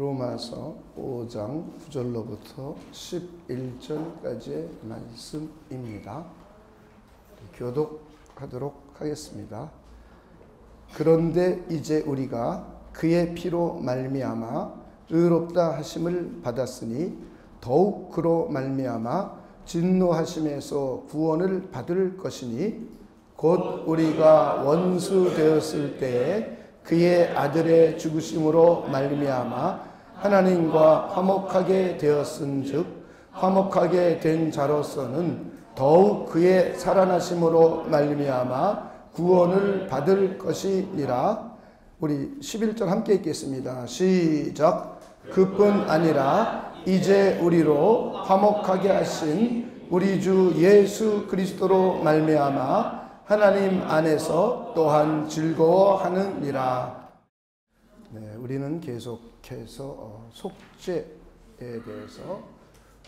로마서 5장 9절로부터 11절까지의 말씀입니다. 교독하도록 하겠습니다. 그런데 이제 우리가 그의 피로 말미암아 의롭다 하심을 받았으니 더욱 그로 말미암아 진노하심에서 구원을 받을 것이니 곧 우리가 원수 되었을 때에 그의 아들의 죽으심으로 말미암아 하나님과 화목하게 되었은즉 화목하게 된 자로서는 더욱 그의 살아나심으로 말미암아 구원을 받을 것이니라. 우리 11절 함께 읽겠습니다. 시작. 그뿐 아니라 이제 우리로 화목하게 하신 우리 주 예수 그리스도로 말미암아 하나님 안에서 또한 즐거워하느니라. 네, 우리는 계속해서 속죄에 대해서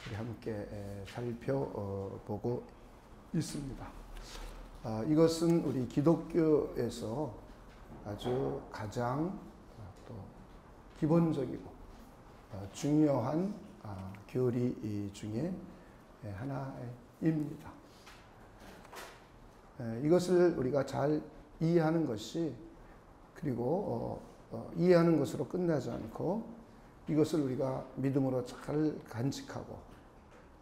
우리 함께 살펴보고 있습니다. 이것은 우리 기독교에서 아주 가장 또 기본적이고 중요한 교리 중에 하나입니다. 이것을 우리가 잘 이해하는 것이, 그리고 이해하는 것으로 끝나지 않고 이것을 우리가 믿음으로 잘 간직하고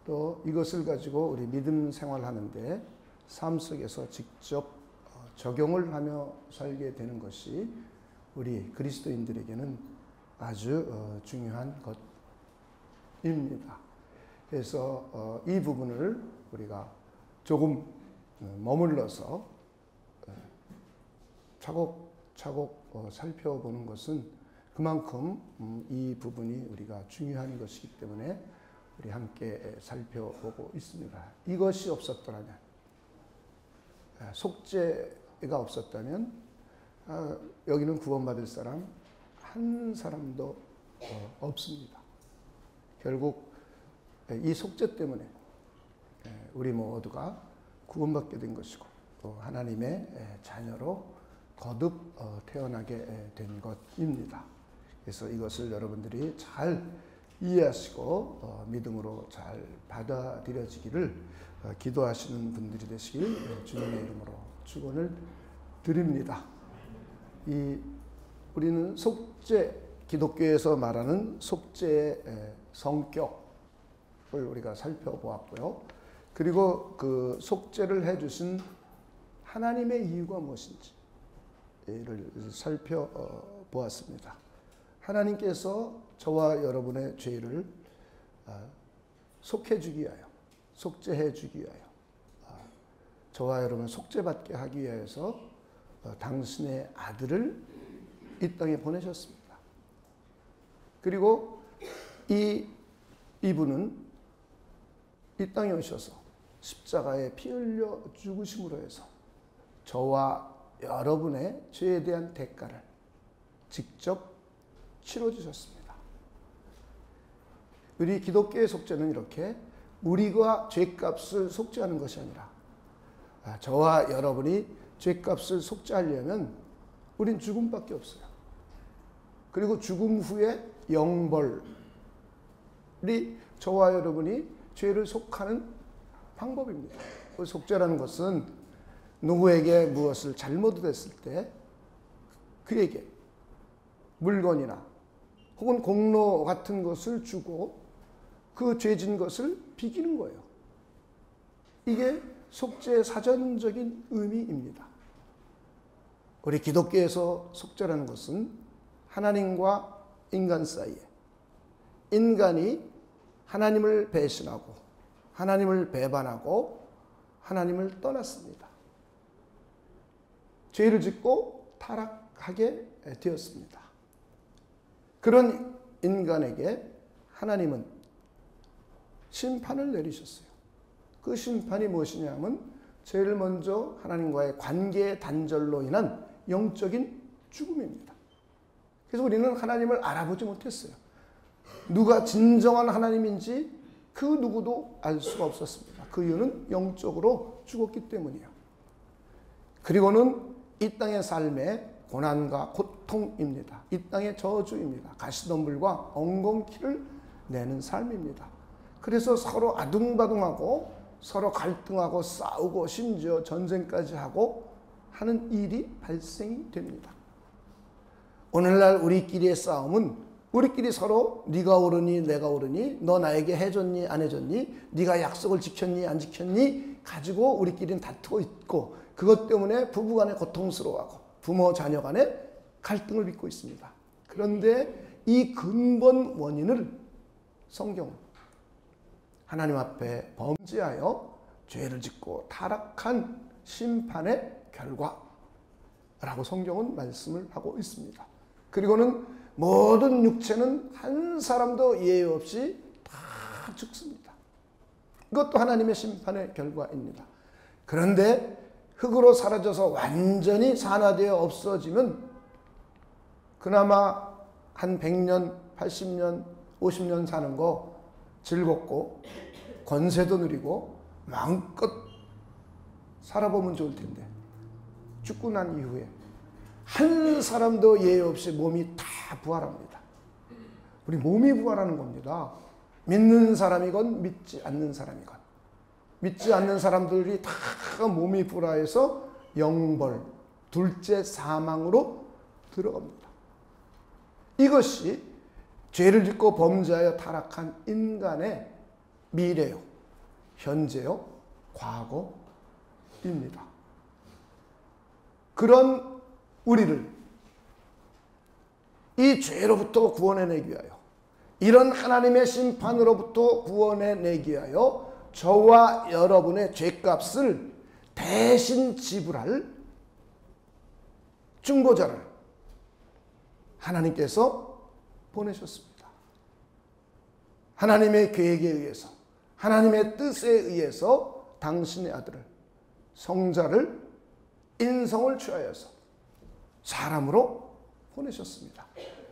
또 이것을 가지고 우리 믿음 생활하는데 삶 속에서 직접 적용을 하며 살게 되는 것이 우리 그리스도인들에게는 아주 중요한 것입니다. 그래서 이 부분을 우리가 조금 머물러서 차곡차곡 살펴보는 것은 그만큼 이 부분이 우리가 중요한 것이기 때문에 우리 함께 살펴보고 있습니다. 이것이 없었더라면, 속죄가 없었다면 여기는 구원받을 사람 한 사람도 없습니다. 결국 이 속죄 때문에 우리 모두가 구원받게 된 것이고 또 하나님의 자녀로 거듭 태어나게 된 것입니다. 그래서 이것을 여러분들이 잘 이해하시고 믿음으로 잘 받아들여지기를 기도하시는 분들이 되시길 주님의 이름으로 축원을 드립니다. 우리는 속죄, 기독교에서 말하는 속죄의 성격을 우리가 살펴보았고요. 그리고 그 속죄를 해주신 하나님의 이유가 무엇인지를 살펴보았습니다. 하나님께서 저와 여러분의 죄를 속해주기 위하여, 속죄해주기 위하여, 저와 여러분을 속죄받게 하기 위해서 당신의 아들을 이 땅에 보내셨습니다. 그리고 이분은 이 땅에 오셔서 십자가에 피 흘려 죽으심으로 해서 저와 여러분의 죄에 대한 대가를 직접 치러주셨습니다. 우리 기독교의 속죄는 이렇게 우리가 죄값을 속죄하는 것이 아니라 저와 여러분이 죄값을 속죄하려면 우린 죽음밖에 없어요. 그리고 죽음 후에 영벌이 저와 여러분이 죄를 속하는 방법입니다. 속죄라는 것은 누구에게 무엇을 잘못했을 때 그에게 물건이나 혹은 공로 같은 것을 주고 그 죄진 것을 비기는 거예요. 이게 속죄의 사전적인 의미입니다. 우리 기독교에서 속죄라는 것은 하나님과 인간 사이에 인간이 하나님을 배신하고 하나님을 배반하고 하나님을 떠났습니다. 죄를 짓고 타락하게 되었습니다. 그런 인간에게 하나님은 심판을 내리셨어요. 그 심판이 무엇이냐면 제일 먼저 하나님과의 관계 단절로 인한 영적인 죽음입니다. 그래서 우리는 하나님을 알아보지 못했어요. 누가 진정한 하나님인지 그 누구도 알 수가 없었습니다. 그 이유는 영적으로 죽었기 때문이에요. 그리고는 이 땅의 삶에 고난과 고통입니다. 이 땅의 저주입니다. 가시덤불과 엉겅퀴를 내는 삶입니다. 그래서 서로 아둥바둥하고 서로 갈등하고 싸우고 심지어 전쟁까지 하고 하는 일이 발생이 됩니다. 오늘날 우리끼리의 싸움은 우리끼리 서로 네가 옳으니 내가 옳으니 너 나에게 해줬니 안 해줬니 네가 약속을 지켰니 안 지켰니 가지고 우리끼리는 다투고 있고 그것 때문에 부부간에 고통스러워하고 부모 자녀 간에 갈등을 빚고 있습니다. 그런데 이 근본 원인을 성경은 하나님 앞에 범죄하여 죄를 짓고 타락한 심판의 결과라고 성경은 말씀을 하고 있습니다. 그리고는 모든 육체는 한 사람도 예외 없이 다 죽습니다. 이것도 하나님의 심판의 결과입니다. 그런데 흙으로 사라져서 완전히 산화되어 없어지면 그나마 한 100년, 80년, 50년 사는 거 즐겁고 권세도 누리고 마음껏 살아보면 좋을 텐데 죽고 난 이후에 한 사람도 예외 없이 몸이 다 부활합니다. 우리 몸이 부활하는 겁니다. 믿는 사람이건 믿지 않는 사람이건 믿지 않는 사람들이 다 몸이 부활해서 영벌, 둘째 사망으로 들어갑니다. 이것이 죄를 짓고 범죄하여 타락한 인간의 미래요, 현재요, 과거입니다. 그런 우리를 이 죄로부터 구원해내기 위하여 이런 하나님의 심판으로부터 구원해내기 위하여 저와 여러분의 죄값을 대신 지불할 중보자를 하나님께서 보내셨습니다. 하나님의 계획에 의해서 하나님의 뜻에 의해서 당신의 아들을 성자를 인성을 취하여서 사람으로 보내셨습니다.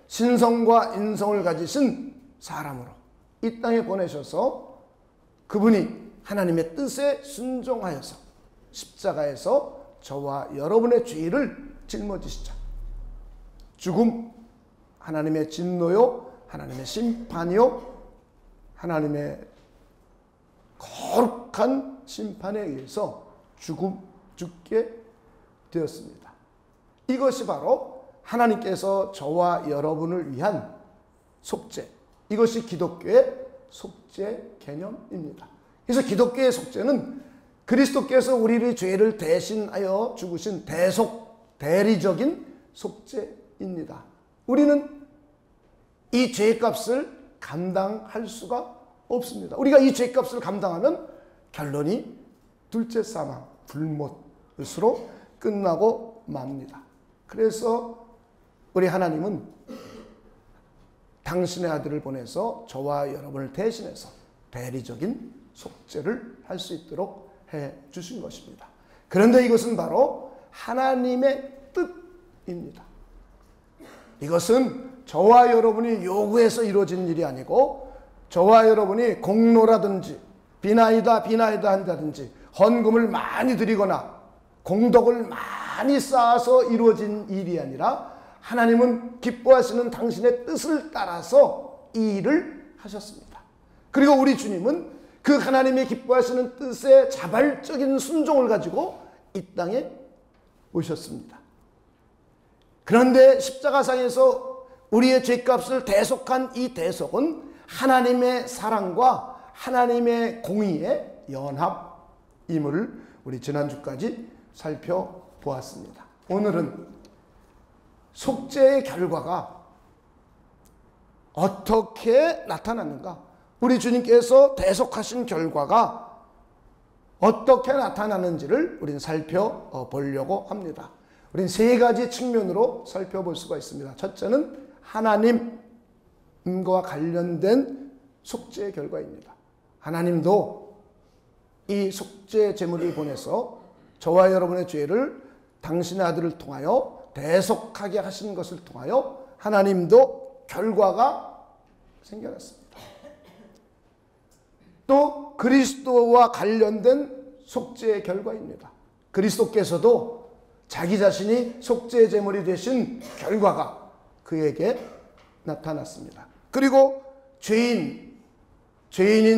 신성과 인성을 가지신 사람으로 이 땅에 보내셔서 그분이 하나님의 뜻에 순종하여서 십자가에서 저와 여러분의 죄를 짊어지시자 죽음, 하나님의 진노요, 하나님의 심판이요, 하나님의 거룩한 심판에 의해서 죽게 되었습니다. 이것이 바로 하나님께서 저와 여러분을 위한 속죄, 이것이 기독교의 속죄 개념입니다. 그래서 기독교의 속죄는 그리스도께서 우리의 죄를 대신하여 죽으신 대리적인 속죄입니다. 우리는 이 죄값을 감당할 수가 없습니다. 우리가 이 죄값을 감당하면 결론이 둘째 사망, 불못으로 끝나고 맙니다. 그래서 우리 하나님은 당신의 아들을 보내서 저와 여러분을 대신해서 대리적인 속죄를 할 수 있도록 해 주신 것입니다. 그런데 이것은 바로 하나님의 뜻입니다. 이것은 저와 여러분이 요구해서 이루어진 일이 아니고 저와 여러분이 공로라든지 비나이다 한다든지 헌금을 많이 드리거나 공덕을 많이 쌓아서 이루어진 일이 아니라 하나님은 기뻐하시는 당신의 뜻을 따라서 이 일을 하셨습니다. 그리고 우리 주님은 그 하나님이 기뻐하시는 뜻에 자발적인 순종을 가지고 이 땅에 오셨습니다. 그런데 십자가상에서 우리의 죄값을 대속한 이 대속은 하나님의 사랑과 하나님의 공의의 연합임을 우리 지난주까지 살펴보았습니다. 오늘은 속죄의 결과가 어떻게 나타났는가? 우리 주님께서 대속하신 결과가 어떻게 나타나는지를 우리는 살펴보려고 합니다. 우리는 세 가지 측면으로 살펴볼 수가 있습니다. 첫째는 하나님과 관련된 속죄의 결과입니다. 하나님도 이 속죄 제물을 보내서 저와 여러분의 죄를 당신의 아들을 통하여 대속하게 하신 것을 통하여 하나님도 결과가 생겨났습니다. 또 그리스도와 관련된 속죄의 결과입니다. 그리스도께서도 자기 자신이 속죄 제물이 되신 결과가 그에게 나타났습니다. 그리고 죄인인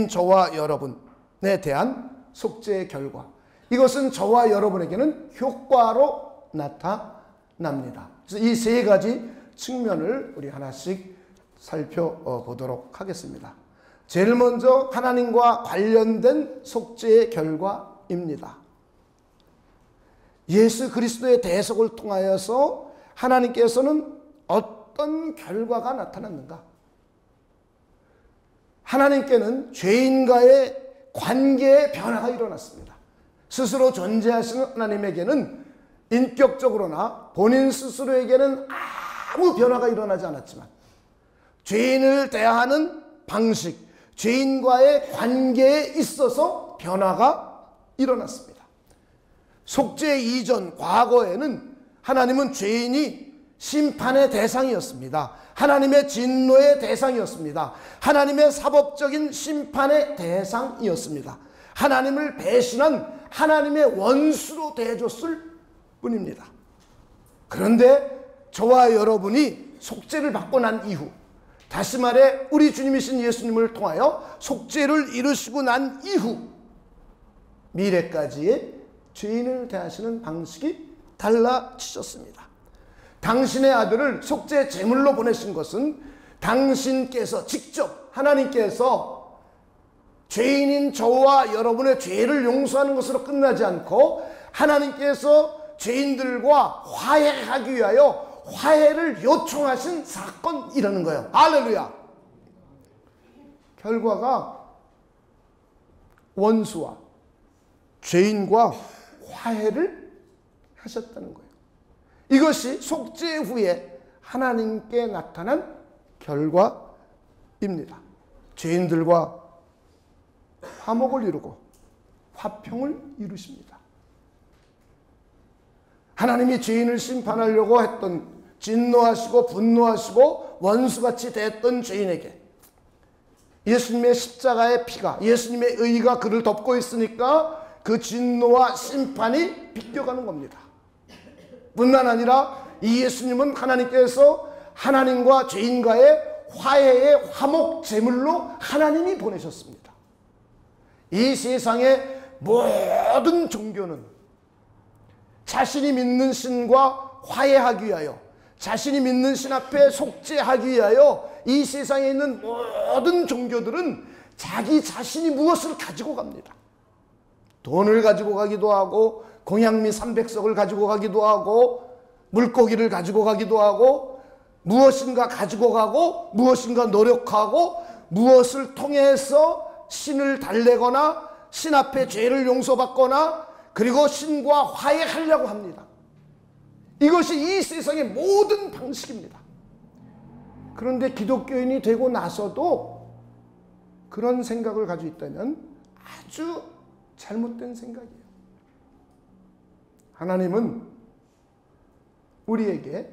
저와 여러분에 대한 속죄의 결과, 이것은 저와 여러분에게는 효과로 나타납니다. 그래서 이 세 가지 측면을 우리 하나씩 살펴보도록 하겠습니다. 제일 먼저 하나님과 관련된 속죄의 결과입니다. 예수 그리스도의 대속을 통하여서 하나님께서는 어떤 결과가 나타났는가? 하나님께는 죄인과의 관계의 변화가 일어났습니다. 스스로 존재하시는 하나님에게는 인격적으로나 본인 스스로에게는 아무 변화가 일어나지 않았지만 죄인을 대하는 방식, 죄인과의 관계에 있어서 변화가 일어났습니다. 속죄 이전 과거에는 하나님은 죄인이 심판의 대상이었습니다. 하나님의 진노의 대상이었습니다. 하나님의 사법적인 심판의 대상이었습니다. 하나님을 배신한 하나님의 원수로 대해줬을 뿐입니다. 그런데 저와 여러분이 속죄를 받고 난 이후, 다시 말해 우리 주님이신 예수님을 통하여 속죄를 이루시고 난 이후 미래까지의 죄인을 대하시는 방식이 달라지셨습니다. 당신의 아들을 속죄 제물로 보내신 것은 당신께서 직접 하나님께서 죄인인 저와 여러분의 죄를 용서하는 것으로 끝나지 않고 하나님께서 죄인들과 화해하기 위하여 화해를 요청하신 사건이라는 거예요. 할렐루야. 결과가 원수와 죄인과 화해를 하셨다는 거예요. 이것이 속죄 후에 하나님께 나타난 결과입니다. 죄인들과 화목을 이루고 화평을 이루십니다. 하나님이 죄인을 심판하려고 했던, 진노하시고 분노하시고 원수같이 대했던 죄인에게 예수님의 십자가의 피가, 예수님의 의가 그를 덮고 있으니까 그 진노와 심판이 비껴가는 겁니다. 뿐만 아니라 이 예수님은 하나님께서 하나님과 죄인과의 화해의 화목 제물로 하나님이 보내셨습니다. 이 세상의 모든 종교는 자신이 믿는 신과 화해하기 위하여, 자신이 믿는 신 앞에 속죄하기 위하여 이 세상에 있는 모든 종교들은 자기 자신이 무엇을 가지고 갑니다. 돈을 가지고 가기도 하고, 공양미 300석을 가지고 가기도 하고, 물고기를 가지고 가기도 하고, 무엇인가 가지고 가고, 무엇인가 노력하고, 무엇을 통해서 신을 달래거나 신 앞에 죄를 용서받거나 그리고 신과 화해하려고 합니다. 이것이 이 세상의 모든 방식입니다. 그런데 기독교인이 되고 나서도 그런 생각을 가지고 있다면 아주 잘못된 생각이에요. 하나님은 우리에게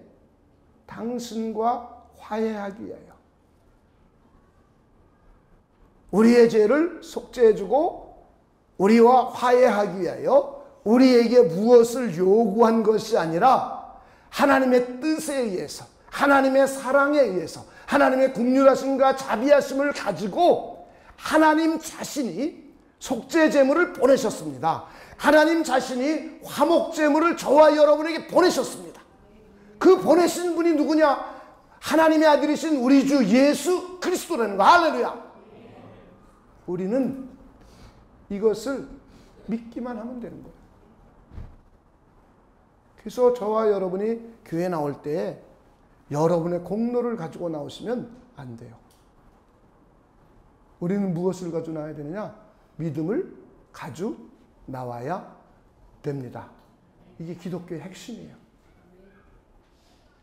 당신과 화해하기 위하여 우리의 죄를 속죄해주고 우리와 화해하기 위하여 우리에게 무엇을 요구한 것이 아니라 하나님의 뜻에 의해서, 하나님의 사랑에 의해서, 하나님의 긍휼하심과 자비하심을 가지고 하나님 자신이 속죄 제물을 보내셨습니다. 하나님 자신이 화목 제물을 저와 여러분에게 보내셨습니다. 그 보내신 분이 누구냐? 하나님의 아들이신 우리 주 예수 그리스도라는 거. 할렐루야. 우리는 이것을 믿기만 하면 되는 거예요. 그래서 저와 여러분이 교회 나올 때 여러분의 공로를 가지고 나오시면 안 돼요. 우리는 무엇을 가지고 나와야 되느냐? 믿음을 가지고 나와야 됩니다. 이게 기독교의 핵심이에요.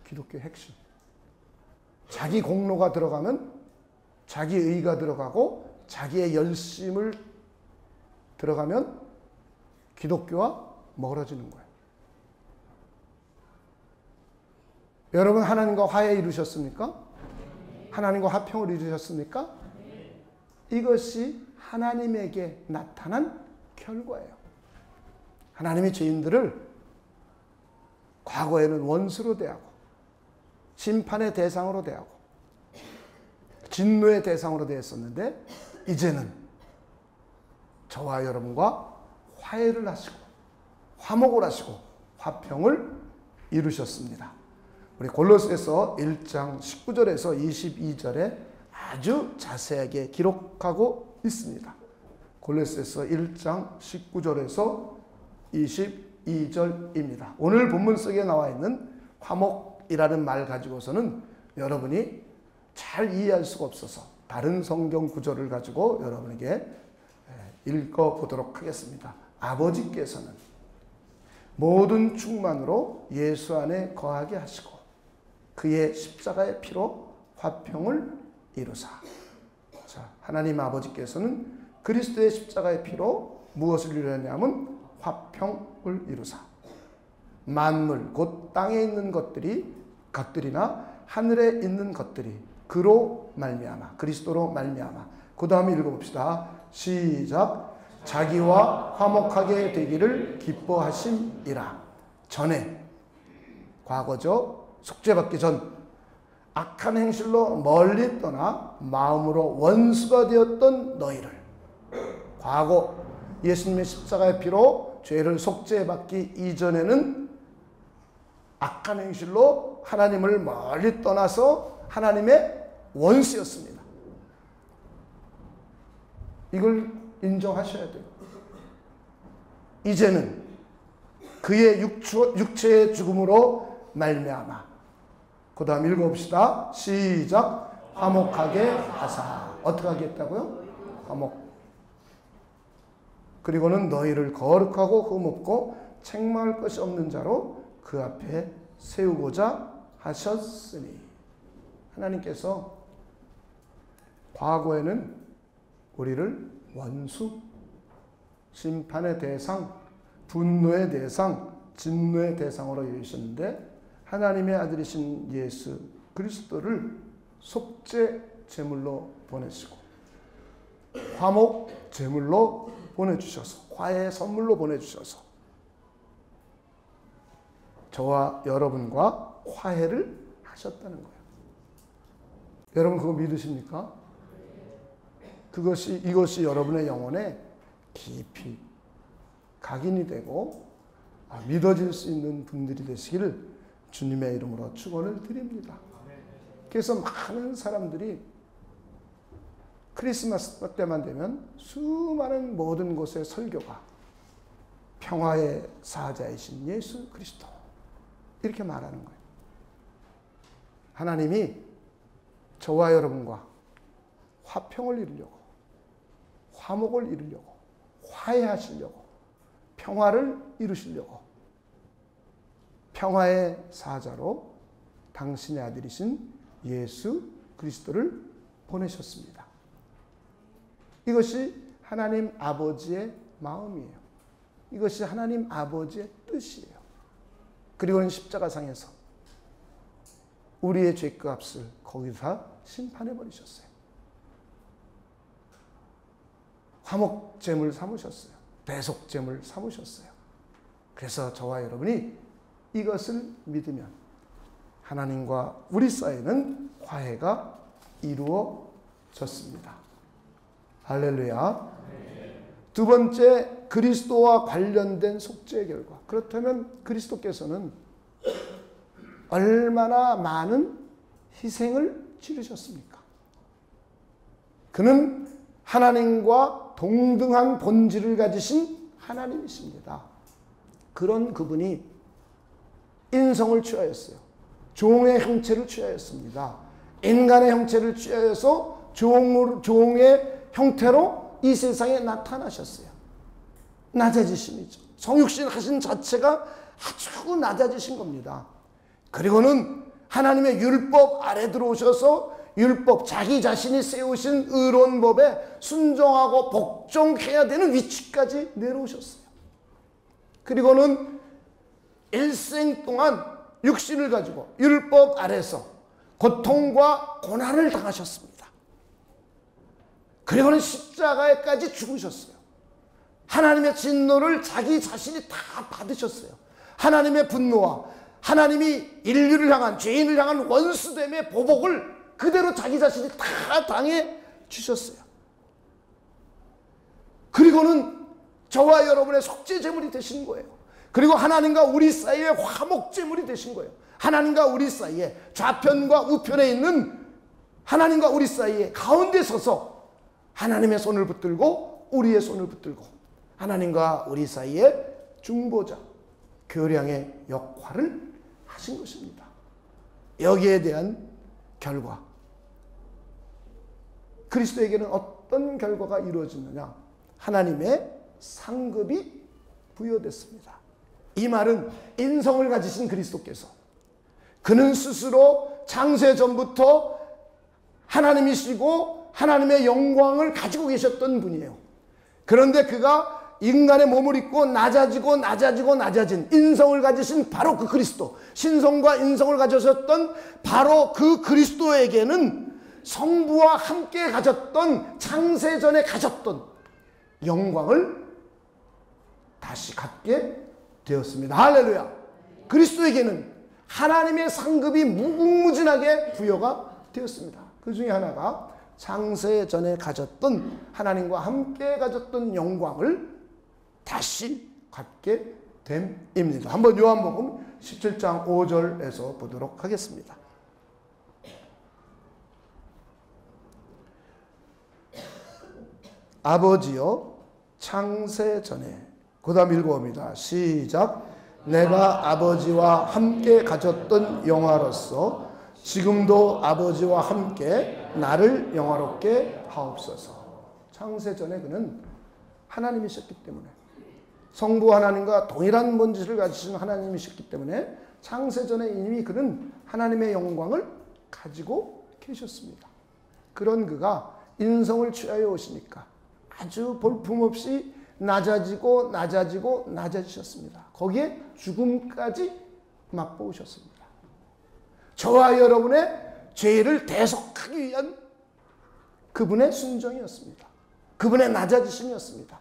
기독교의 핵심. 자기 공로가 들어가면 자기 의가 들어가고 자기의 열심을 들어가면 기독교와 멀어지는 거예요. 여러분 하나님과 화해 이루셨습니까? 하나님과 화평을 이루셨습니까? 이것이 하나님에게 나타난 결과예요. 하나님이 죄인들을 과거에는 원수로 대하고 심판의 대상으로 대하고 진노의 대상으로 대했었는데 이제는 저와 여러분과 화해를 하시고 화목을 하시고 화평을 이루셨습니다. 우리 골로새서 1장 19절에서 22절에 아주 자세하게 기록하고 있습니다. 골로새서 1장 19절에서 22절입니다. 오늘 본문 속에 나와 있는 화목이라는 말 가지고서는 여러분이 잘 이해할 수가 없어서 다른 성경 구절을 가지고 여러분에게 읽어보도록 하겠습니다. 아버지께서는 모든 충만으로 예수 안에 거하게 하시고 그의 십자가의 피로 화평을 이루사. 자, 하나님 아버지께서는 그리스도의 십자가의 피로 무엇을 이루었냐면 화평을 이루사. 만물 곧 땅에 있는 것들이나 하늘에 있는 것들이 그로 말미암아 그리스도로 말미암아. 그 다음에 읽어봅시다. 시작. 자기와 화목하게 되기를 기뻐하심이라. 전에 과거죠. 속죄받기 전 악한 행실로 멀리 떠나 마음으로 원수가 되었던 너희를 과거 예수님의 십자가의 피로 죄를 속죄받기 이전에는 악한 행실로 하나님을 멀리 떠나서 하나님의 원수였습니다. 이걸 인정하셔야 돼요. 이제는 그의 육체의 죽음으로 말미암아. 그 다음 읽어봅시다. 시작. 화목하게 하사. 어떻게 하겠다고요? 화목. 그리고는 너희를 거룩하고 흠없고 책망할 것이 없는 자로 그 앞에 세우고자 하셨으니. 하나님께서 과거에는 우리를 원수, 심판의 대상, 분노의 대상, 진노의 대상으로 여기셨는데 하나님의 아들이신 예수 그리스도를 속죄 제물로 보내시고 화목 제물로 보내주셔서 화해 선물로 보내주셔서 저와 여러분과 화해를 하셨다는 거예요. 여러분 그거 믿으십니까? 이것이 여러분의 영혼에 깊이 각인이 되고 믿어질 수 있는 분들이 되시기를 주님의 이름으로 축원을 드립니다. 그래서 많은 사람들이 크리스마스 때만 되면 수많은 모든 곳의 설교가 평화의 사자이신 예수 그리스도 이렇게 말하는 거예요. 하나님이 저와 여러분과 화평을 이루려고 화목을 이루려고 화해하시려고 평화를 이루시려고 평화의 사자로 당신의 아들이신 예수 그리스도를 보내셨습니다. 이것이 하나님 아버지의 마음이에요. 이것이 하나님 아버지의 뜻이에요. 그리고는 십자가상에서 우리의 죄값을 거기서 심판해 버리셨어요. 화목제물 삼으셨어요. 대속제물 삼으셨어요. 그래서 저와 여러분이 이것을 믿으면 하나님과 우리 사이는 화해가 이루어졌습니다. 할렐루야. 두 번째, 그리스도와 관련된 속죄의 결과. 그렇다면 그리스도께서는 얼마나 많은 희생을 치르셨습니까? 그는 하나님과 동등한 본질을 가지신 하나님이십니다. 그런 그분이 인성을 취하였어요. 종의 형체를 취하였습니다. 인간의 형체를 취하여서 종의 형태로 이 세상에 나타나셨어요. 낮아지심이죠. 성육신 하신 자체가 아주 낮아지신 겁니다. 그리고는 하나님의 율법 아래 들어오셔서 율법, 자기 자신이 세우신 의로운 법에 순종하고 복종해야 되는 위치까지 내려오셨어요. 그리고는 일생 동안 육신을 가지고 율법 아래서 고통과 고난을 당하셨습니다. 그리고는 십자가에까지 죽으셨어요. 하나님의 진노를 자기 자신이 다 받으셨어요. 하나님의 분노와 하나님이 인류를 향한, 죄인을 향한 원수됨의 보복을 그대로 자기 자신이 다 당해 주셨어요. 그리고는 저와 여러분의 속죄 제물이 되신 거예요. 그리고 하나님과 우리 사이에 화목 제물이 되신 거예요. 하나님과 우리 사이에, 좌편과 우편에 있는 하나님과 우리 사이에 가운데 서서 하나님의 손을 붙들고 우리의 손을 붙들고 하나님과 우리 사이에 중보자, 교량의 역할을 하신 것입니다. 여기에 대한 결과, 그리스도에게는 어떤 결과가 이루어지느냐? 하나님의 상급이 부여됐습니다. 이 말은 인성을 가지신 그리스도께서, 그는 스스로 창세 전부터 하나님이시고 하나님의 영광을 가지고 계셨던 분이에요. 그런데 그가 인간의 몸을 입고 낮아진 인성을 가지신 바로 그 그리스도, 신성과 인성을 가지셨던 바로 그 그리스도에게는 성부와 함께 가졌던, 창세전에 가졌던 영광을 다시 갖게 되었습니다. 할렐루야. 그리스도에게는 하나님의 상급이 무궁무진하게 부여가 되었습니다. 그 중에 하나가 창세전에 가졌던, 하나님과 함께 가졌던 영광을 다시 갖게 됨입니다. 한번 요한복음 17장 5절에서 보도록 하겠습니다. 아버지여, 창세전에, 그 다음 읽어봅니다. 시작. 내가 아버지와 함께 가졌던 영화로서 지금도 아버지와 함께 나를 영화롭게 하옵소서. 창세전에 그는 하나님이셨기 때문에, 성부 하나님과 동일한 본질을 가지신 하나님이셨기 때문에 창세전에 이미 그는 하나님의 영광을 가지고 계셨습니다. 그런 그가 인성을 취하여 오시니까 아주 볼품없이 낮아지셨습니다. 거기에 죽음까지 맛보셨습니다. 저와 여러분의 죄를 대속하기 위한 그분의 순종이었습니다. 그분의 낮아지심이었습니다.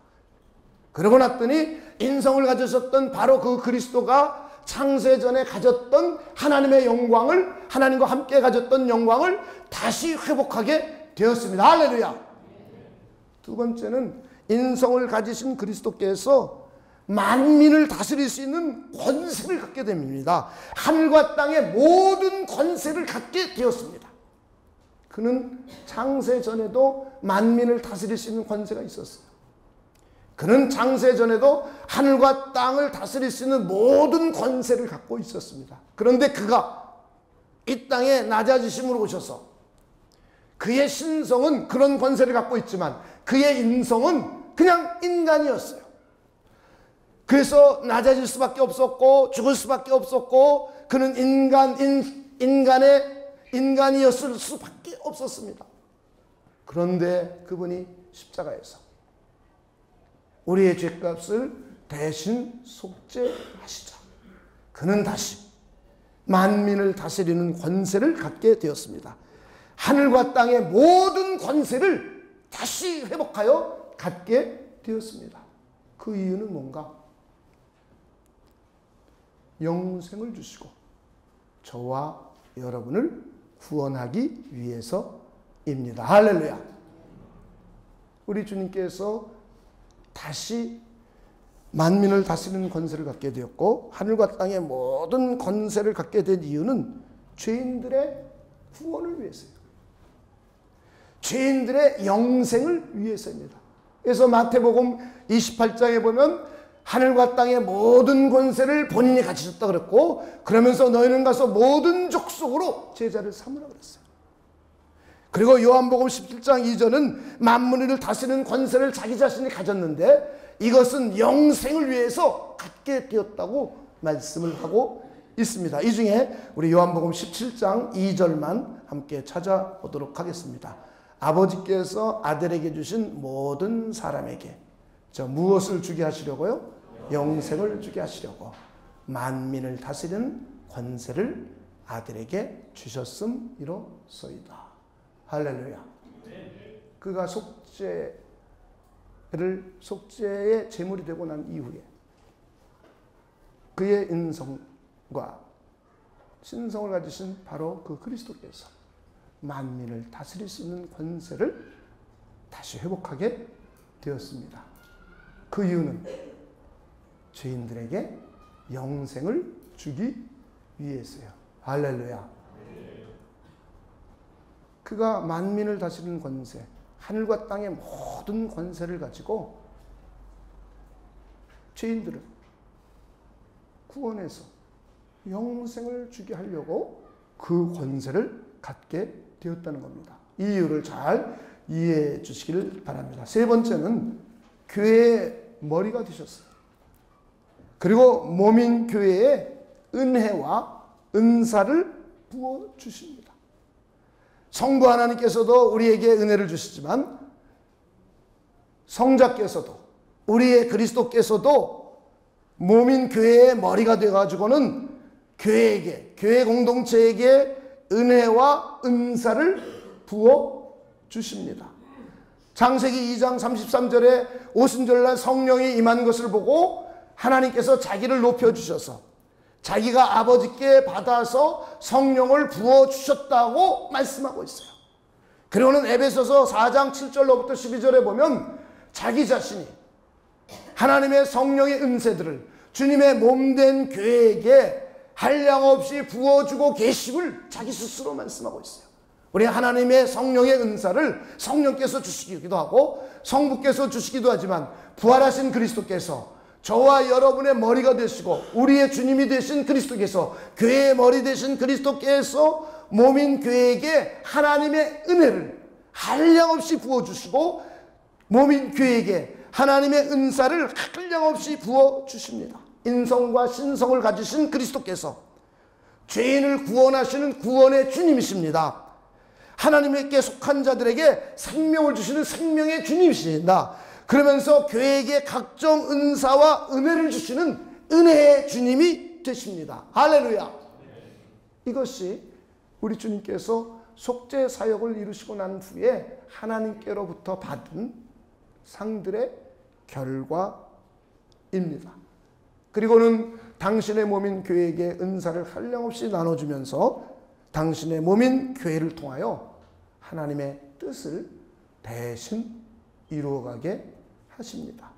그러고 났더니 인성을 가지셨던 바로 그 그리스도가 창세전에 가졌던 하나님의 영광을, 하나님과 함께 가졌던 영광을 다시 회복하게 되었습니다. 할렐루야. 두 번째는 인성을 가지신 그리스도께서 만민을 다스릴 수 있는 권세를 갖게 됩니다. 하늘과 땅의 모든 권세를 갖게 되었습니다. 그는 창세전에도 만민을 다스릴 수 있는 권세가 있었어요. 그는 창세전에도 하늘과 땅을 다스릴 수 있는 모든 권세를 갖고 있었습니다. 그런데 그가 이 땅에 낮아지심으로 오셔서 그의 신성은 그런 권세를 갖고 있지만 그의 인성은 그냥 인간이었어요. 그래서 낮아질 수밖에 없었고 죽을 수밖에 없었고 그는 인간이었을 수밖에 없었습니다. 그런데 그분이 십자가에서 우리의 죄값을 대신 속죄하시자 그는 다시 만민을 다스리는 권세를 갖게 되었습니다. 하늘과 땅의 모든 권세를 다시 회복하여 갖게 되었습니다. 그 이유는 뭔가? 영생을 주시고 저와 여러분을 구원하기 위해서입니다. 할렐루야. 우리 주님께서 다시 만민을 다스리는 권세를 갖게 되었고 하늘과 땅의 모든 권세를 갖게 된 이유는 죄인들의 구원을 위해서요. 죄인들의 영생을 위해서입니다. 그래서 마태복음 28장에 보면 하늘과 땅의 모든 권세를 본인이 가지셨다 그랬고 그러면서 너희는 가서 모든 족속으로 제자를 삼으라 그랬어요. 그리고 요한복음 17장 2절은 만물을 다스리는 권세를 자기 자신이 가졌는데 이것은 영생을 위해서 갖게 되었다고 말씀을 하고 있습니다. 이 중에 우리 요한복음 17장 2절만 함께 찾아보도록 하겠습니다. 아버지께서 아들에게 주신 모든 사람에게 무엇을 주게 하시려고요? 영생을 주게 하시려고 만민을 다스리는 권세를 아들에게 주셨음이로소이다. 할렐루야. 그가 속죄의 제물이 되고 난 이후에 그의 인성과 신성을 가지신 바로 그 그리스도께서 만민을 다스릴 수 있는 권세를 다시 회복하게 되었습니다. 그 이유는 죄인들에게 영생을 주기 위해서요. 할렐루야. 그가 만민을 다스리는 권세, 하늘과 땅의 모든 권세를 가지고 죄인들을 구원해서 영생을 주게 하려고 그 권세를 갖게 되었다는 겁니다. 이 이유를 잘 이해해 주시길 바랍니다. 세 번째는 교회의 머리가 되셨어요. 그리고 몸인 교회에 은혜와 은사를 부어주십니다. 성부 하나님께서도 우리에게 은혜를 주시지만 성자께서도 우리의 그리스도께서도 몸인 교회의 머리가 되어가지고는 교회에게, 교회 공동체에게 은혜와 은사를 부어주십니다. 창세기 2장 33절에 오순절날 성령이 임한 것을 보고 하나님께서 자기를 높여주셔서 자기가 아버지께 받아서 성령을 부어주셨다고 말씀하고 있어요. 그리고는 에베소서 4장 7절로부터 12절에 보면 자기 자신이 하나님의 성령의 은세들을 주님의 몸된 교회에게 한량없이 부어주고 계심을 자기 스스로 말씀하고 있어요. 우리 하나님의 성령의 은사를 성령께서 주시기도 하고 성부께서 주시기도 하지만 부활하신 그리스도께서 저와 여러분의 머리가 되시고 우리의 주님이 되신 그리스도께서 교회의 머리 되신 그리스도께서 몸인 교회에게 하나님의 은혜를 한량없이 부어주시고 몸인 교회에게 하나님의 은사를 한량없이 부어주십니다. 인성과 신성을 가지신 그리스도께서 죄인을 구원하시는 구원의 주님이십니다. 하나님께 속한 자들에게 생명을 주시는 생명의 주님이십니다. 그러면서 교회에게 각종 은사와 은혜를 주시는 은혜의 주님이 되십니다. 할렐루야. 이것이 우리 주님께서 속죄 사역을 이루시고 난 후에 하나님께로부터 받은 상들의 결과입니다. 그리고는 당신의 몸인 교회에게 은사를 한량없이 나눠주면서 당신의 몸인 교회를 통하여 하나님의 뜻을 대신 이루어가게 하십니다.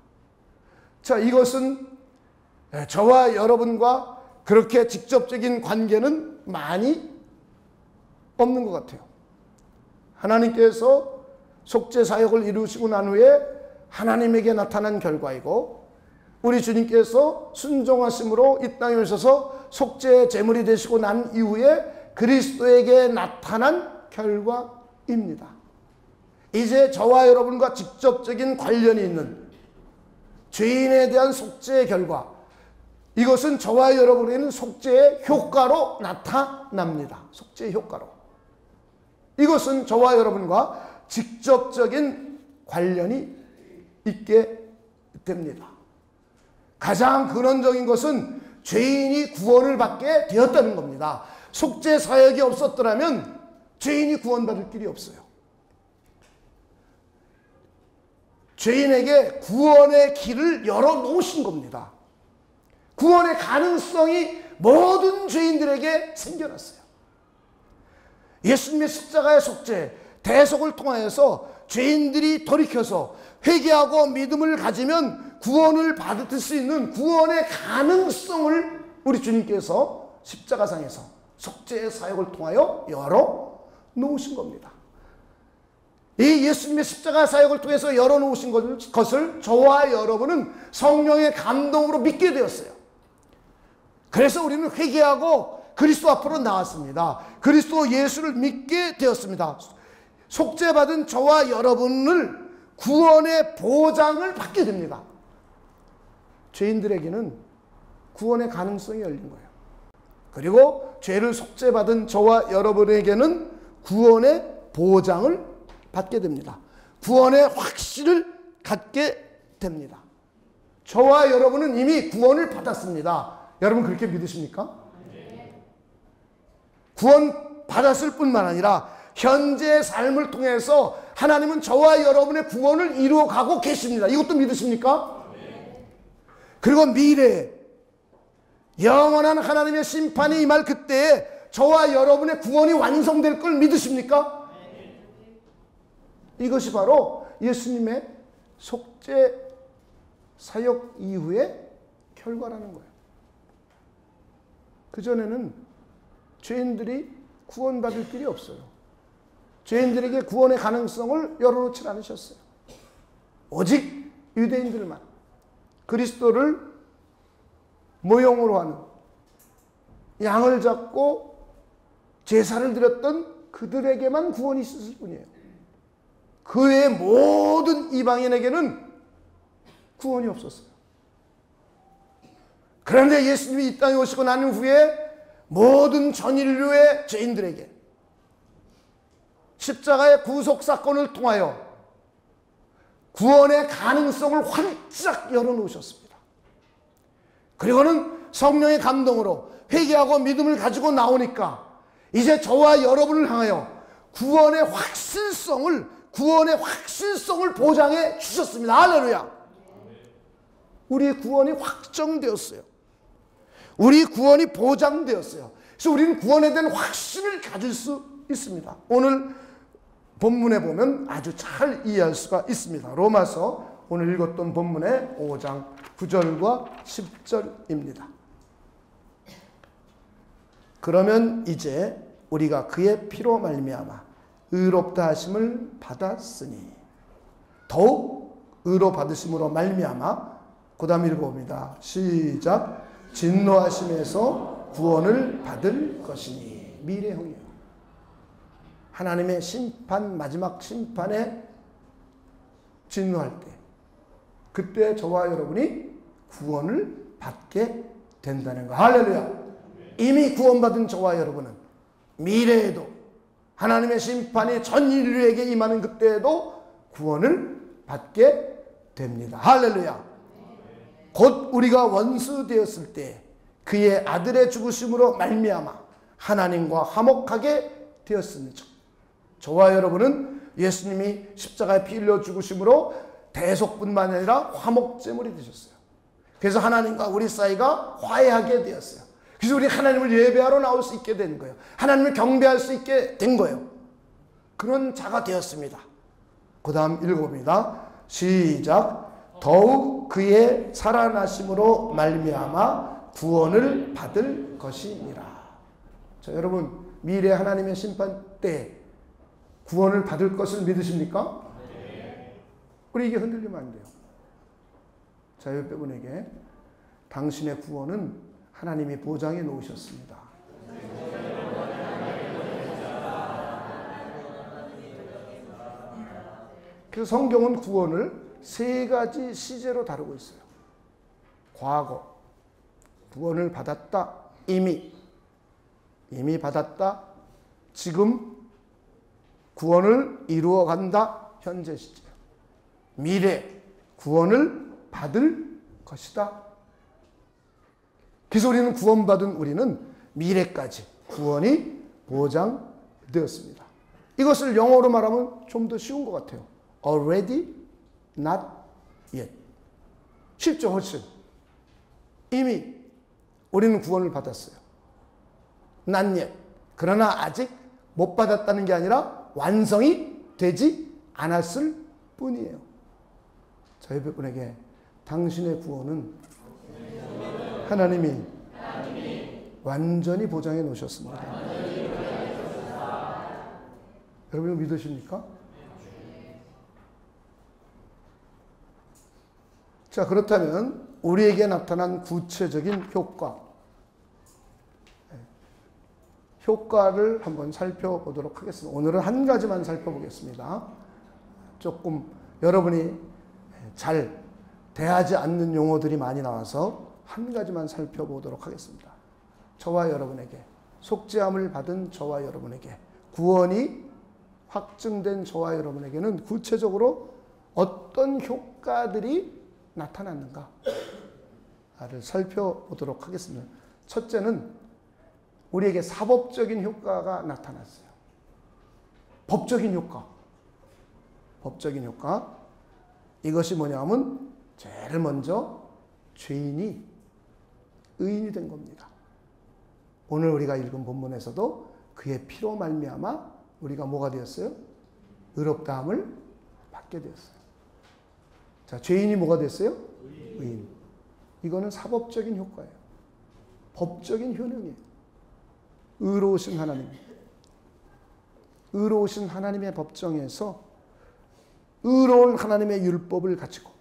자, 이것은 저와 여러분과 그렇게 직접적인 관계는 많이 없는 것 같아요. 하나님께서 속죄 사역을 이루시고 난 후에 하나님에게 나타난 결과이고 우리 주님께서 순종하심으로 이 땅에 오셔서 속죄의 제물이 되시고 난 이후에 그리스도에게 나타난 결과입니다. 이제 저와 여러분과 직접적인 관련이 있는 죄인에 대한 속죄의 결과, 이것은 저와 여러분에게는 속죄의 효과로 나타납니다. 속죄의 효과로. 이것은 저와 여러분과 직접적인 관련이 있게 됩니다. 가장 근원적인 것은 죄인이 구원을 받게 되었다는 겁니다. 속죄 사역이 없었더라면 죄인이 구원받을 길이 없어요. 죄인에게 구원의 길을 열어놓으신 겁니다. 구원의 가능성이 모든 죄인들에게 생겨났어요. 예수님의 십자가의 속죄, 대속을 통하여서 죄인들이 돌이켜서 회개하고 믿음을 가지면 구원을 받을 수 있는 구원의 가능성을 우리 주님께서 십자가상에서 속죄의 사역을 통하여 열어놓으신 겁니다. 이 예수님의 십자가 사역을 통해서 열어놓으신 것을 저와 여러분은 성령의 감동으로 믿게 되었어요. 그래서 우리는 회개하고 그리스도 앞으로 나왔습니다. 그리스도 예수를 믿게 되었습니다. 속죄받은 저와 여러분을 구원의 보장을 받게 됩니다. 죄인들에게는 구원의 가능성이 열린 거예요. 그리고 죄를 속죄받은 저와 여러분에게는 구원의 보장을 받게 됩니다. 구원의 확신을 갖게 됩니다. 저와 여러분은 이미 구원을 받았습니다. 여러분 그렇게 믿으십니까? 구원 받았을 뿐만 아니라 현재의 삶을 통해서 하나님은 저와 여러분의 구원을 이루어가고 계십니다. 이것도 믿으십니까? 그리고 미래에 영원한 하나님의 심판이 임할 그때에 저와 여러분의 구원이 완성될 걸 믿으십니까? 이것이 바로 예수님의 속죄 사역 이후의 결과라는 거예요. 그전에는 죄인들이 구원받을 길이 없어요. 죄인들에게 구원의 가능성을 열어놓지 않으셨어요. 오직 유대인들만 그리스도를 모형으로 하는 양을 잡고 제사를 드렸던 그들에게만 구원이 있었을 뿐이에요. 그 외의 모든 이방인에게는 구원이 없었어요. 그런데 예수님이 이 땅에 오시고 난 후에 모든 전 인류의 죄인들에게 십자가의 구속 사건을 통하여 구원의 가능성을 활짝 열어놓으셨습니다. 그리고는 성령의 감동으로 회개하고 믿음을 가지고 나오니까 이제 저와 여러분을 향하여 구원의 확실성을 보장해 주셨습니다. 할렐루야. 우리의 구원이 확정되었어요. 우리 구원이 보장되었어요. 그래서 우리는 구원에 대한 확신을 가질 수 있습니다. 오늘 본문에 보면 아주 잘 이해할 수가 있습니다. 로마서 오늘 읽었던 본문의 5장 9절과 10절입니다. 그러면 이제 우리가 그의 피로 말미암아 의롭다 하심을 받았으니 더욱 의로 받으심으로 말미암아 그 다음 읽어봅니다. 시작. 진노하심에서 구원을 받을 것이니. 미래형이에요. 하나님의 심판, 마지막 심판에 진노할 때 그때 저와 여러분이 구원을 받게 된다는 거. 할렐루야. 이미 구원받은 저와 여러분은 미래에도 하나님의 심판이 전 인류에게 임하는 그때에도 구원을 받게 됩니다. 할렐루야. 곧 우리가 원수 되었을 때 그의 아들의 죽으심으로 말미암아 하나님과 화목하게 되었으니 저와 여러분은 예수님이 십자가에 피 흘려 죽으심으로 대속뿐만 아니라 화목제물이 되셨어요. 그래서 하나님과 우리 사이가 화해하게 되었어요. 그래서 우리 하나님을 예배하러 나올 수 있게 된 거예요. 하나님을 경배할 수 있게 된 거예요. 그런 자가 되었습니다. 그 다음 읽어봅니다. 시작. 더욱 그의 살아나심으로 말미암아 구원을 받을 것이니라. 자, 여러분 미래 하나님의 심판 때 구원을 받을 것을 믿으십니까? 네. 우리 이게 흔들리면 안 돼요. 자, 옆에 분에게 당신의 구원은 하나님이 보장해 놓으셨습니다. 그래서 성경은 구원을 세 가지 시제로 다루고 있어요. 과거, 구원을 받았다, 이미 받았다, 지금 구원을 이루어 간다, 현재 시제. 미래, 구원을 받을 것이다. 그래서 우리는 구원받은 우리는 미래까지 구원이 보장되었습니다. 이것을 영어로 말하면 좀 더 쉬운 것 같아요. Already, not yet. 쉽죠, 훨씬. 이미 우리는 구원을 받았어요. Not yet. 그러나 아직 못 받았다는 게 아니라 완성이 되지 않았을 뿐이에요. 저 옆에 분에게 당신의 구원은 하나님이 완전히 보장해 놓으셨습니다. 여러분 믿으십니까? 자, 그렇다면 우리에게 나타난 구체적인 효과를 한번 살펴보도록 하겠습니다. 오늘은 한 가지만 살펴보겠습니다. 조금 여러분이 잘 대하지 않는 용어들이 많이 나와서 한 가지만 살펴보도록 하겠습니다. 저와 여러분에게, 속죄함을 받은 저와 여러분에게, 구원이 확증된 저와 여러분에게는 구체적으로 어떤 효과들이 나타났는가를 살펴보도록 하겠습니다. 첫째는 우리에게 사법적인 효과가 나타났어요. 법적인 효과. 이것이 뭐냐면 제일 먼저 죄인이 의인이 된 겁니다. 오늘 우리가 읽은 본문에서도 그의 피로 말미암아 우리가 뭐가 되었어요? 의롭다함을 받게 되었어요. 자, 죄인이 뭐가 됐어요? 의인. 이거는 사법적인 효과예요. 법적인 효능이에요. 의로우신 하나님. 의로우신 하나님의 법정에서 의로운 하나님의 율법을 가지고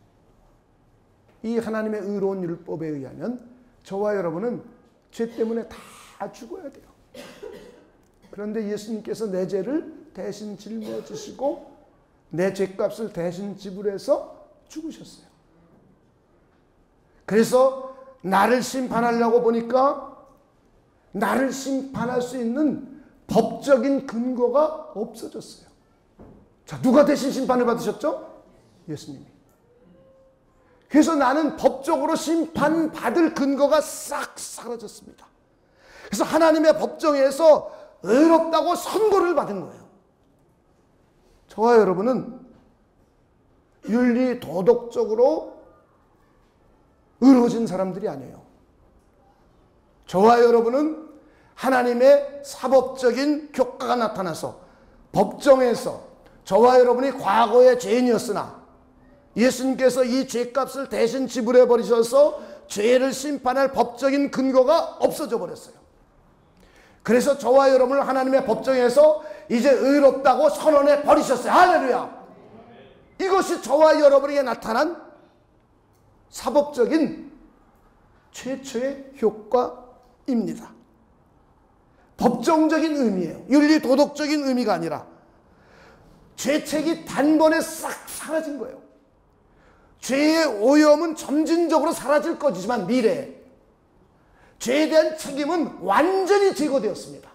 이 하나님의 의로운 율법에 의하면 저와 여러분은 죄 때문에 다 죽어야 돼요. 그런데 예수님께서 내 죄를 대신 짊어지시고 내 죄값을 대신 지불해서 죽으셨어요. 그래서 나를 심판하려고 보니까 나를 심판할 수 있는 법적인 근거가 없어졌어요. 자, 누가 대신 심판을 받으셨죠? 예수님이. 그래서 나는 법적으로 심판받을 근거가 싹 사라졌습니다. 그래서 하나님의 법정에서 의롭다고 선고를 받은 거예요. 저와 여러분은 윤리 도덕적으로 의로워진 사람들이 아니에요. 저와 여러분은 하나님의 사법적인 효과가 나타나서 법정에서 저와 여러분이 과거의 죄인이었으나 예수님께서 이 죄값을 대신 지불해 버리셔서 죄를 심판할 법적인 근거가 없어져 버렸어요. 그래서 저와 여러분을 하나님의 법정에서 이제 의롭다고 선언해 버리셨어요. 할렐루야. 이것이 저와 여러분에게 나타난 사법적인 최초의 효과입니다. 법정적인 의미예요. 윤리 도덕적인 의미가 아니라 죄책이 단번에 싹 사라진 거예요. 죄의 오염은 점진적으로 사라질 거지만 미래에 죄에 대한 책임은 완전히 제거되었습니다.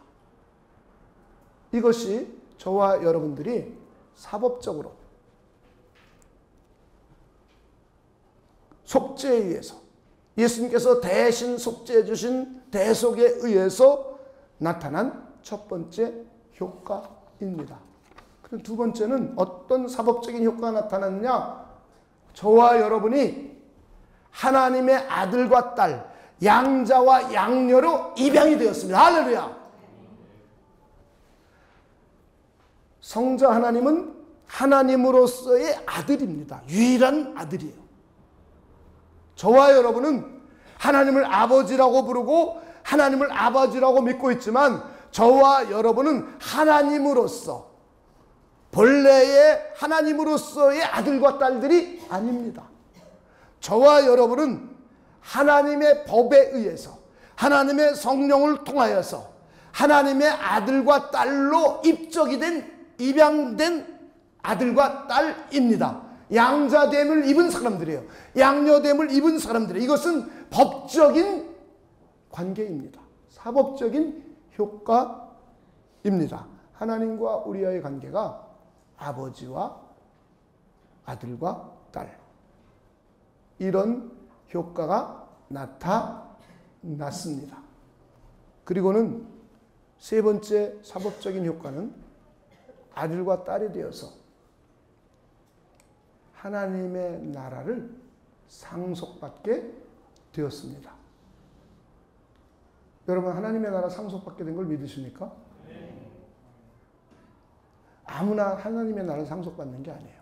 이것이 저와 여러분들이 사법적으로 속죄에 의해서 예수님께서 대신 속죄해 주신 대속에 의해서 나타난 첫 번째 효과입니다. 그럼 두 번째는 어떤 사법적인 효과가 나타났느냐? 저와 여러분이 하나님의 아들과 딸, 양자와 양녀로 입양이 되었습니다. 할렐루야. 성자 하나님은 하나님으로서의 아들입니다. 유일한 아들이에요. 저와 여러분은 하나님을 아버지라고 부르고 하나님을 아버지라고 믿고 있지만 저와 여러분은 하나님으로서 본래의 하나님으로서의 아들과 딸들이 아닙니다. 저와 여러분은 하나님의 법에 의해서 하나님의 성령을 통하여서 하나님의 아들과 딸로 입적이 된 입양된 아들과 딸입니다. 양자됨을 입은 사람들이에요. 양녀됨을 입은 사람들이에요. 이것은 법적인 관계입니다. 사법적인 효과입니다. 하나님과 우리와의 관계가 아버지와 아들과 딸, 이런 효과가 나타났습니다. 그리고는 세 번째 사법적인 효과는 아들과 딸이 되어서 하나님의 나라를 상속받게 되었습니다. 여러분, 하나님의 나라 상속받게 된 걸 믿으십니까? 아무나 하나님의 나라를 상속받는 게 아니에요.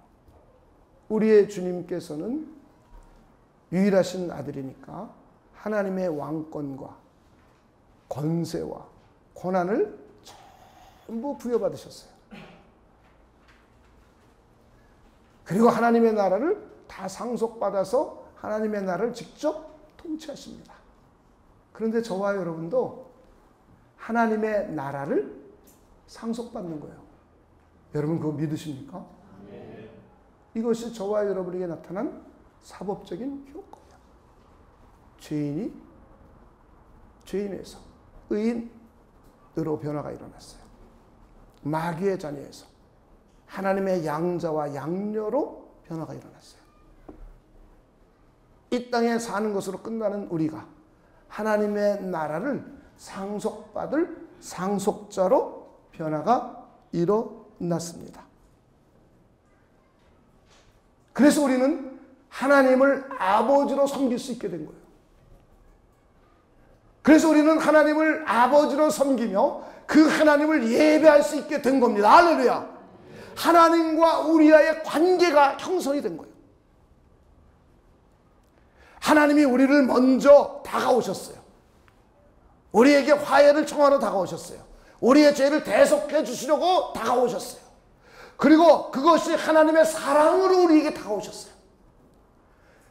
우리의 주님께서는 유일하신 아들이니까 하나님의 왕권과 권세와 권한을 전부 부여받으셨어요. 그리고 하나님의 나라를 다 상속받아서 하나님의 나라를 직접 통치하십니다. 그런데 저와 여러분도 하나님의 나라를 상속받는 거예요. 여러분 그거 믿으십니까? 네. 이것이 저와 여러분에게 나타난 사법적인 효과예요. 죄인이 죄인에서 의인으로 변화가 일어났어요. 마귀의 자녀에서 하나님의 양자와 양녀로 변화가 일어났어요. 이 땅에 사는 것으로 끝나는 우리가 하나님의 나라를 상속받을 상속자로 변화가 일어났습니다. 그래서 우리는 하나님을 아버지로 섬길 수 있게 된 거예요. 그래서 우리는 하나님을 아버지로 섬기며 그 하나님을 예배할 수 있게 된 겁니다. 할렐루야. 하나님과 우리와의 관계가 형성이 된 거예요. 하나님이 우리를 먼저 다가오셨어요. 우리에게 화해를 청하러 다가오셨어요. 우리의 죄를 대속해 주시려고 다가오셨어요. 그리고 그것이 하나님의 사랑으로 우리에게 다가오셨어요.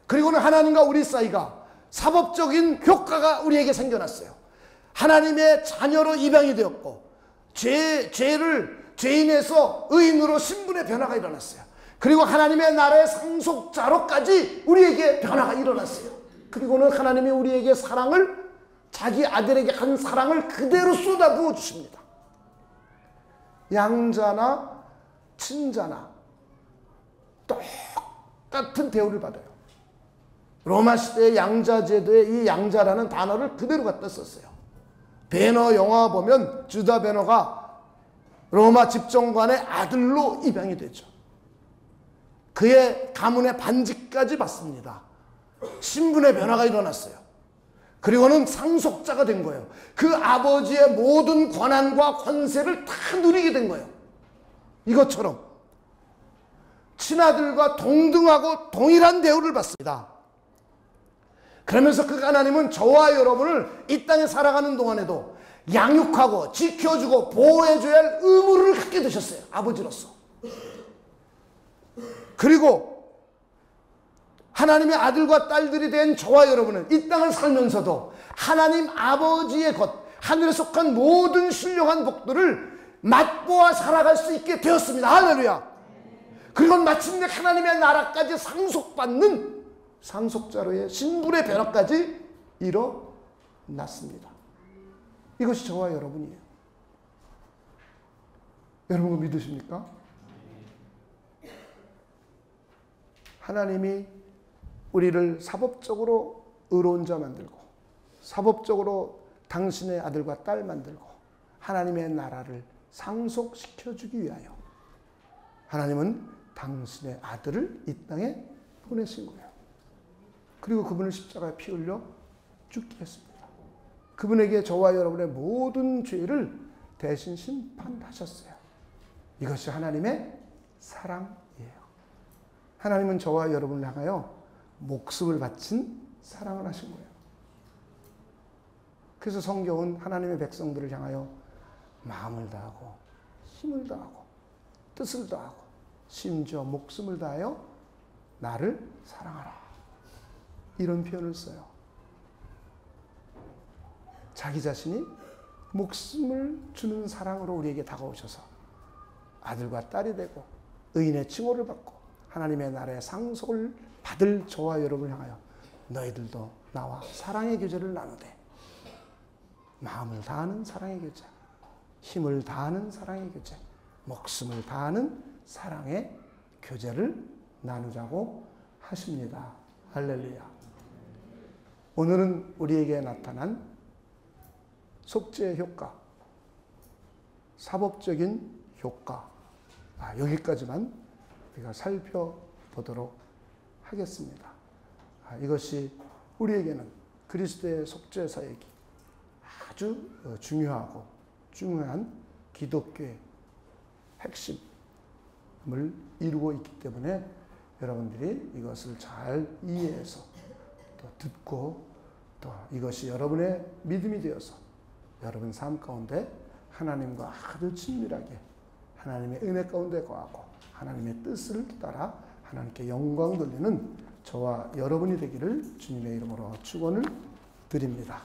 그리고는 하나님과 우리 사이가 사법적인 효과가 우리에게 생겨났어요. 하나님의 자녀로 입양이 되었고 죄인에서 의인으로 신분의 변화가 일어났어요. 그리고 하나님의 나라의 상속자로까지 우리에게 변화가 일어났어요. 그리고는 하나님이 우리에게 사랑을, 자기 아들에게 한 사랑을 그대로 쏟아부어 주십니다. 양자나 친자나 똑같은 대우를 받아요. 로마 시대의 양자 제도에 이 양자라는 단어를 그대로 갖다 썼어요. 베너 영화 보면 주다 베너가 로마 집정관의 아들로 입양이 되죠. 그의 가문의 반지까지 받습니다. 신분의 변화가 일어났어요. 그리고는 상속자가 된 거예요. 그 아버지의 모든 권한과 권세를 다 누리게 된 거예요. 이것처럼 친아들과 동등하고 동일한 대우를 받습니다. 그러면서 그 하나님은 저와 여러분을 이 땅에 살아가는 동안에도 양육하고 지켜주고 보호해줘야 할 의무를 갖게 되셨어요. 아버지로서. 그리고 하나님의 아들과 딸들이 된 저와 여러분은 이 땅을 살면서도 하나님 아버지의 것, 하늘에 속한 모든 신령한 복들을 맛보아 살아갈 수 있게 되었습니다. 할렐루야. 그리고 마침내 하나님의 나라까지 상속받는 상속자로의 신분의 변화까지 일어났습니다. 이것이 저와 여러분이에요. 여러분 그거 믿으십니까? 하나님이 우리를 사법적으로 의로운 자 만들고 사법적으로 당신의 아들과 딸 만들고 하나님의 나라를 상속시켜주기 위하여 하나님은 당신의 아들을 이 땅에 보내신 거예요. 그리고 그분을 십자가에 피 흘려 죽게 했습니다. 그분에게 저와 여러분의 모든 죄를 대신 심판하셨어요. 이것이 하나님의 사랑이에요. 하나님은 저와 여러분을 향하여 목숨을 바친 사랑을 하신 거예요. 그래서 성경은 하나님의 백성들을 향하여 마음을 다하고 힘을 다하고 뜻을 다하고 심지어 목숨을 다하여 나를 사랑하라. 이런 표현을 써요. 자기 자신이 목숨을 주는 사랑으로 우리에게 다가오셔서 아들과 딸이 되고 의인의 칭호를 받고 하나님의 나라의 상속을 받을 저와 여러분을 향하여 너희들도 나와 사랑의 교제를 나누되 마음을 다하는 사랑의 교제, 힘을 다하는 사랑의 교제, 목숨을 다하는 사랑의 교제를 나누자고 하십니다. 할렐루야. 오늘은 우리에게 나타난 속죄의 효과, 사법적인 효과, 여기까지만 우리가 살펴보도록 하겠습니다. 이것이 우리에게는 그리스도의 속죄 사역이 아주 중요하고 중요한 기독교의 핵심을 이루고 있기 때문에 여러분들이 이것을 잘 이해해서 또 듣고 또 이것이 여러분의 믿음이 되어서 여러분 삶 가운데 하나님과 아주 친밀하게 하나님의 은혜 가운데 거하고 하나님의 뜻을 따라 하나님께 영광 돌리는 저와 여러분이 되기를 주님의 이름으로 축원을 드립니다.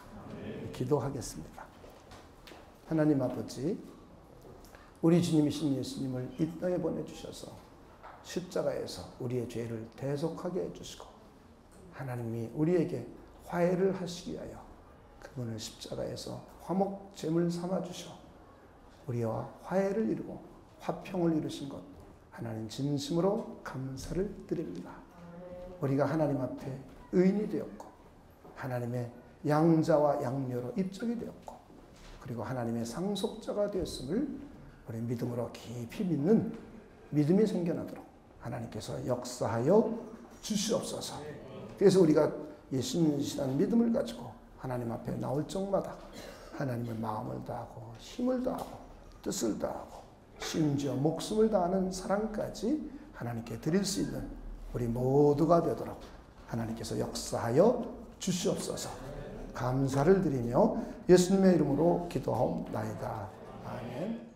기도하겠습니다. 하나님 아버지, 우리 주님이신 예수님을 이 땅에 보내주셔서 십자가에서 우리의 죄를 대속하게 해주시고 하나님이 우리에게 화해를 하시기 위하여 그분을 십자가에서 화목 제물 삼아주셔 우리와 화해를 이루고 화평을 이루신 것 하나님 진심으로 감사를 드립니다. 우리가 하나님 앞에 의인이 되었고 하나님의 양자와 양녀로 입적이 되었고 그리고 하나님의 상속자가 되었음을 우리 믿음으로 깊이 믿는 믿음이 생겨나도록 하나님께서 역사하여 주시옵소서. 그래서 우리가 예수님이시라는 믿음을 가지고 하나님 앞에 나올 적마다 하나님의 마음을 다하고 힘을 다하고 뜻을 다하고 심지어 목숨을 다하는 사랑까지 하나님께 드릴 수 있는 우리 모두가 되도록 하나님께서 역사하여 주시옵소서. 감사를 드리며 예수님의 이름으로 기도하옵나이다. 아멘.